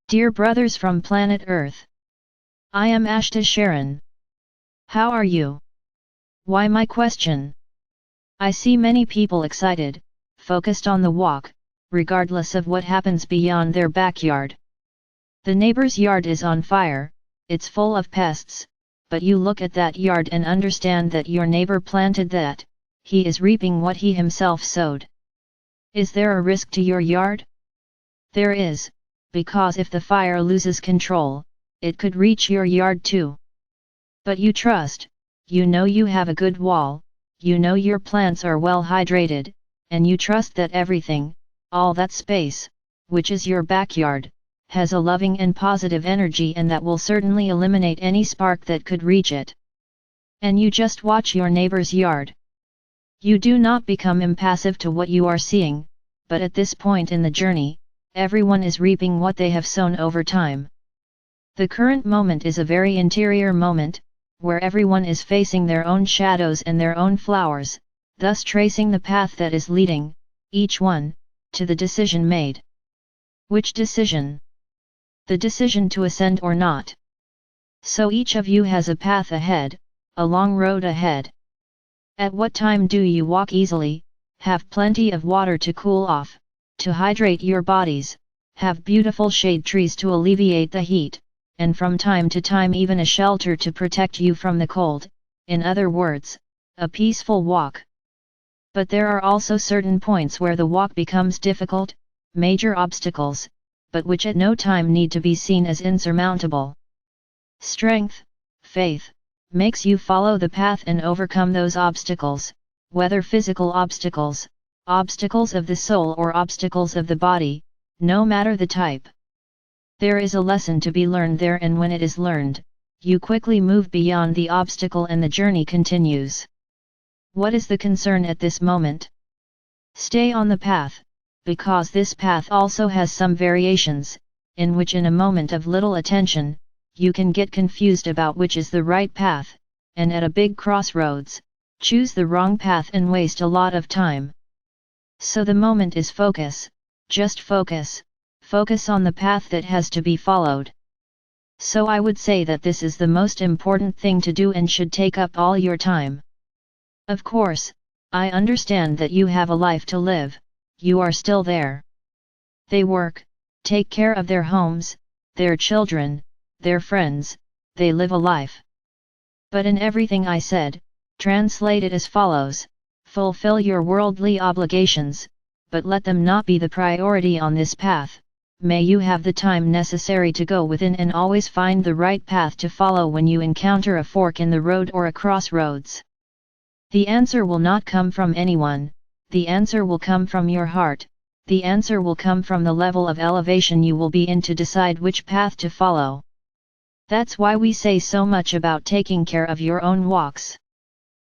Dear brothers from planet Earth, I am Ashtar Sheran. How are you? Why my question? I see many people excited, focused on the walk, regardless of what happens beyond their backyard. The neighbor's yard is on fire, it's full of pests, but you look at that yard and understand that your neighbor planted that, he is reaping what he himself sowed. Is there a risk to your yard? There is, because if the fire loses control, it could reach your yard too. But you trust, you know you have a good wall, you know your plants are well hydrated, and you trust that everything, all that space, which is your backyard, has a loving and positive energy and that will certainly eliminate any spark that could reach it. And you just watch your neighbor's yard. You do not become impassive to what you are seeing, but at this point in the journey, everyone is reaping what they have sown over time. The current moment is a very interior moment, where everyone is facing their own shadows and their own flowers, thus tracing the path that is leading, each one, to the decision made. Which decision? The decision to ascend or not. So each of you has a path ahead, a long road ahead. At what time do you walk easily, have plenty of water to cool off, to hydrate your bodies, have beautiful shade trees to alleviate the heat, and from time to time even a shelter to protect you from the cold, in other words, a peaceful walk. But there are also certain points where the walk becomes difficult, major obstacles, but which at no time need to be seen as insurmountable. Strength, faith, makes you follow the path and overcome those obstacles, whether physical obstacles, obstacles of the soul or obstacles of the body, no matter the type. There is a lesson to be learned there, and when it is learned, you quickly move beyond the obstacle and the journey continues. What is the concern at this moment? Stay on the path, because this path also has some variations, in which in a moment of little attention, you can get confused about which is the right path, and at a big crossroads, choose the wrong path and waste a lot of time. So the moment is focus, just focus, focus on the path that has to be followed. So I would say that this is the most important thing to do and should take up all your time. Of course, I understand that you have a life to live, you are still there. They work, take care of their homes, their children, their friends, they live a life. But in everything I said, translate it as follows: fulfill your worldly obligations, but let them not be the priority on this path. May you have the time necessary to go within and always find the right path to follow when you encounter a fork in the road or a crossroads. The answer will not come from anyone, the answer will come from your heart, the answer will come from the level of elevation you will be in to decide which path to follow. That's why we say so much about taking care of your own walks.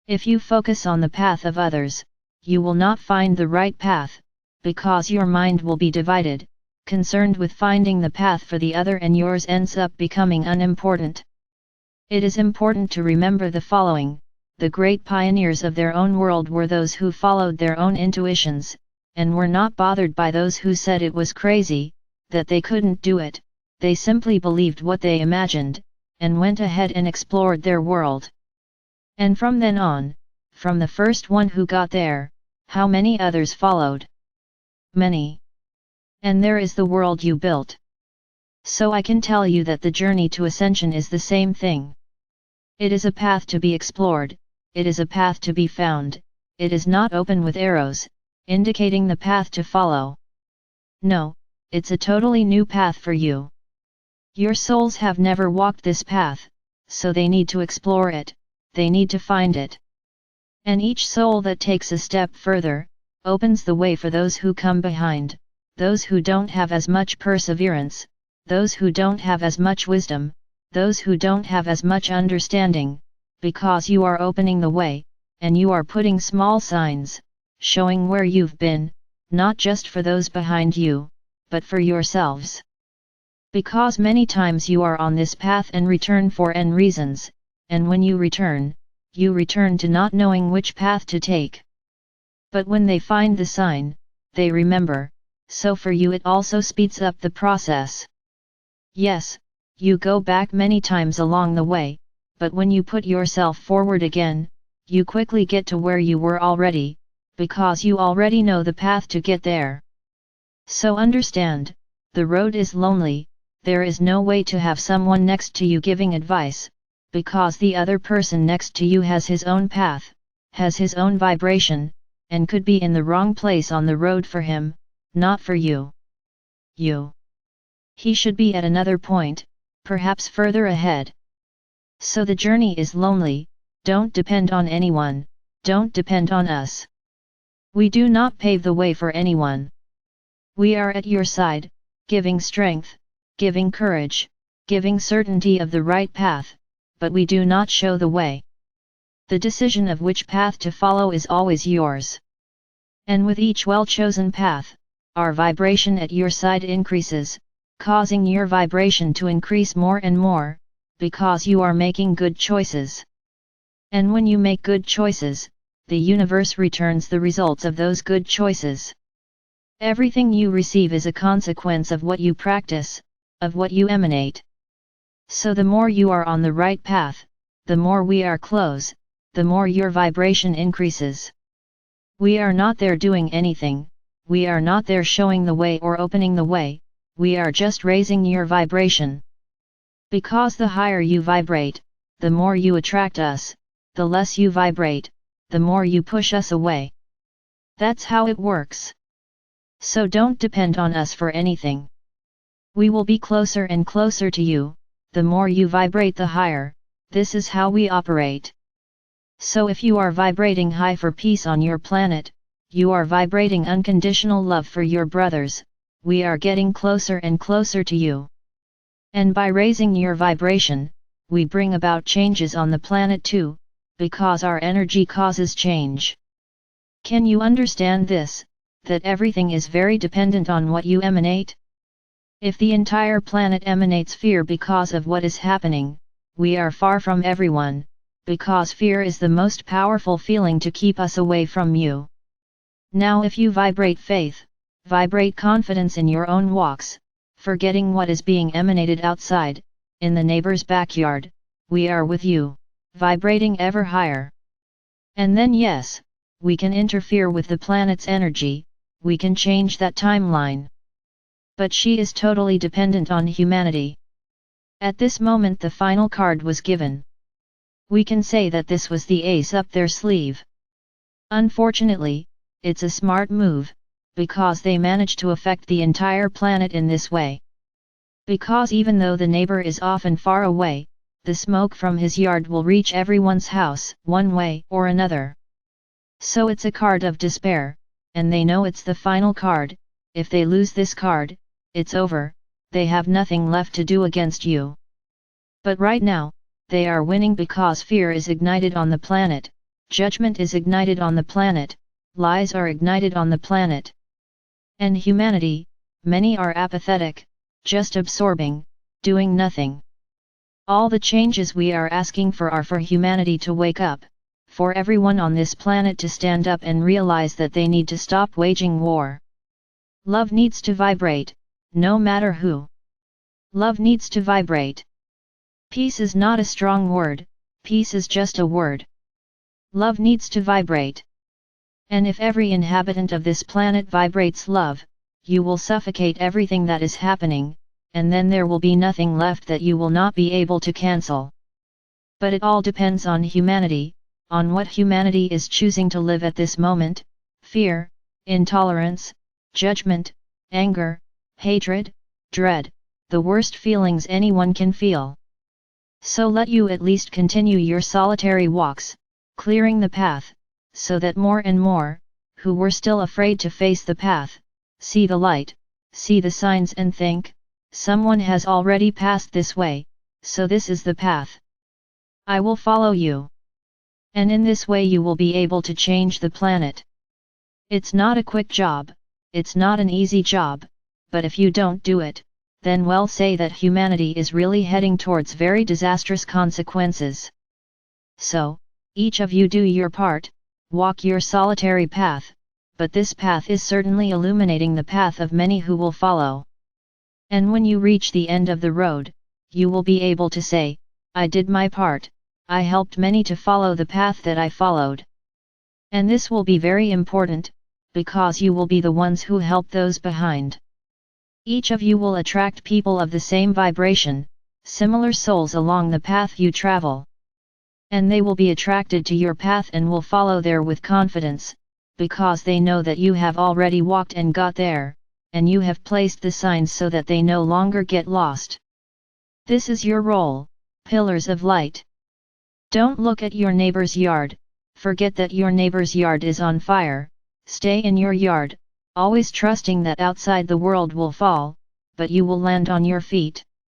If you focus on the path of others, you will not find the right path, because your mind will be divided, concerned with finding the path for the other, and yours ends up becoming unimportant. It is important to remember the following: the great pioneers of their own world were those who followed their own intuitions, and were not bothered by those who said it was crazy, that they couldn't do it. They simply believed what they imagined, and went ahead and explored their world. And from then on, from the first one who got there, how many others followed? Many. And there is the world you built. So I can tell you that the journey to ascension is the same thing. It is a path to be explored, it is a path to be found, it is not open with arrows, indicating the path to follow. No, it's a totally new path for you. Your souls have never walked this path, so they need to explore it, they need to find it. And each soul that takes a step further, opens the way for those who come behind, those who don't have as much perseverance, those who don't have as much wisdom, those who don't have as much understanding, because you are opening the way, and you are putting small signs, showing where you've been, not just for those behind you, but for yourselves. Because many times you are on this path and return for n reasons, and when you return to not knowing which path to take. But when they find the sign, they remember, so for you it also speeds up the process. Yes, you go back many times along the way, but when you put yourself forward again, you quickly get to where you were already, because you already know the path to get there. So understand, the road is lonely, there is no way to have someone next to you giving advice, because the other person next to you has his own path, has his own vibration, and could be in the wrong place on the road for him, not for you. He should be at another point, perhaps further ahead. So the journey is lonely, don't depend on anyone, don't depend on us. We do not pave the way for anyone. We are at your side, giving strength, giving courage, giving certainty of the right path, but we do not show the way. The decision of which path to follow is always yours. And with each well-chosen path, our vibration at your side increases, causing your vibration to increase more and more, because you are making good choices. And when you make good choices, the universe returns the results of those good choices. Everything you receive is a consequence of what you practice, of what you emanate. So the more you are on the right path, the more we are close, the more your vibration increases. We are not there doing anything, we are not there showing the way or opening the way, we are just raising your vibration. Because the higher you vibrate, the more you attract us, the less you vibrate, the more you push us away. That's how it works. So don't depend on us for anything. We will be closer and closer to you, the more you vibrate the higher, this is how we operate. So if you are vibrating high for peace on your planet, you are vibrating unconditional love for your brothers, we are getting closer and closer to you. And by raising your vibration, we bring about changes on the planet too, because our energy causes change. Can you understand this, that everything is very dependent on what you emanate? If the entire planet emanates fear because of what is happening, we are far from everyone, because fear is the most powerful feeling to keep us away from you. Now if you vibrate faith, vibrate confidence in your own walks, forgetting what is being emanated outside, in the neighbor's backyard, we are with you, vibrating ever higher. And then yes, we can interfere with the planet's energy, we can change that timeline. But she is totally dependent on humanity. At this moment the final card was given. We can say that this was the ace up their sleeve. Unfortunately, it's a smart move, because they managed to affect the entire planet in this way. Because even though the neighbor is often far away, the smoke from his yard will reach everyone's house, one way or another. So it's a card of despair, and they know it's the final card. If they lose this card, it's over, they have nothing left to do against you. But right now, they are winning because fear is ignited on the planet, judgment is ignited on the planet, lies are ignited on the planet. And humanity, many are apathetic, just absorbing, doing nothing. All the changes we are asking for are for humanity to wake up, for everyone on this planet to stand up and realize that they need to stop waging war. Love needs to vibrate, no matter who. Love needs to vibrate. Peace is not a strong word, peace is just a word. Love needs to vibrate. And if every inhabitant of this planet vibrates love, you will suffocate everything that is happening, and then there will be nothing left that you will not be able to cancel. But it all depends on humanity, on what humanity is choosing to live at this moment: fear, intolerance, judgment, anger, hatred, dread, the worst feelings anyone can feel. So let you at least continue your solitary walks, clearing the path, so that more and more, who were still afraid to face the path, see the light, see the signs and think, someone has already passed this way, so this is the path. I will follow you. And in this way you will be able to change the planet. It's not a quick job, it's not an easy job, but if you don't do it, then well say that humanity is really heading towards very disastrous consequences. So, each of you do your part, walk your solitary path, but this path is certainly illuminating the path of many who will follow. And when you reach the end of the road, you will be able to say, I did my part, I helped many to follow the path that I followed. And this will be very important, because you will be the ones who help those behind. Each of you will attract people of the same vibration, similar souls along the path you travel. And they will be attracted to your path and will follow there with confidence, because they know that you have already walked and got there, and you have placed the signs so that they no longer get lost. This is your role, pillars of light. Don't look at your neighbor's yard, forget that your neighbor's yard is on fire, stay in your yard, always trusting that outside the world will fall, but you will land on your feet.